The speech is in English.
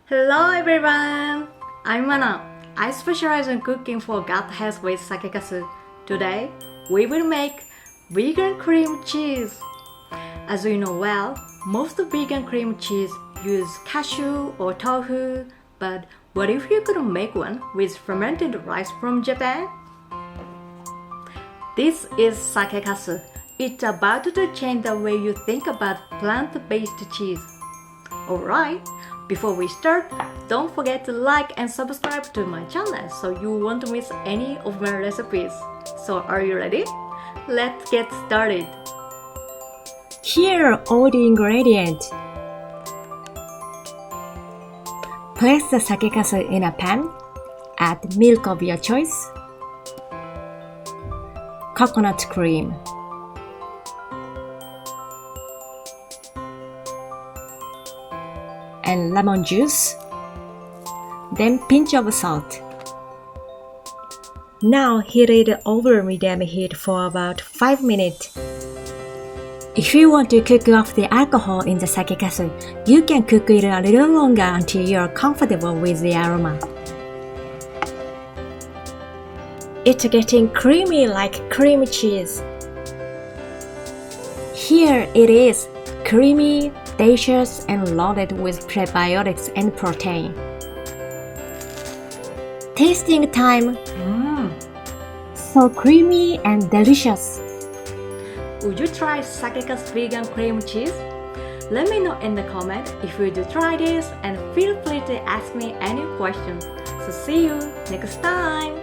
Hello everyone! I'm Mana. I specialize in cooking for gut health with Sakekasu. Today, we will make vegan cream cheese. As you know well, most vegan cream cheese use cashew or tofu, but what if you could make one with fermented rice from Japan? This is Sakekasu. It's about to change the way you think about plant-based cheese. Alright, before we start, don't forget to like and subscribe to my channel so you won't miss any of my recipes. So are you ready? Let's get started. Here are all the ingredients. Place the sakekasu in a pan. Add milk of your choice, coconut cream, and lemon juice, then pinch of salt. Now heat it over medium heat for about 5 minutes. If you want to cook off the alcohol in the sakekasu, you can cook it a little longer until you are comfortable with the aroma. It's getting creamy like cream cheese. Here it is, creamy, delicious and loaded with prebiotics and protein. Tasting time. So creamy and delicious. Would you try Sakekasu vegan cream cheese? Let me know in the comment if you do try this and feel free to ask me any questions. So see you next time!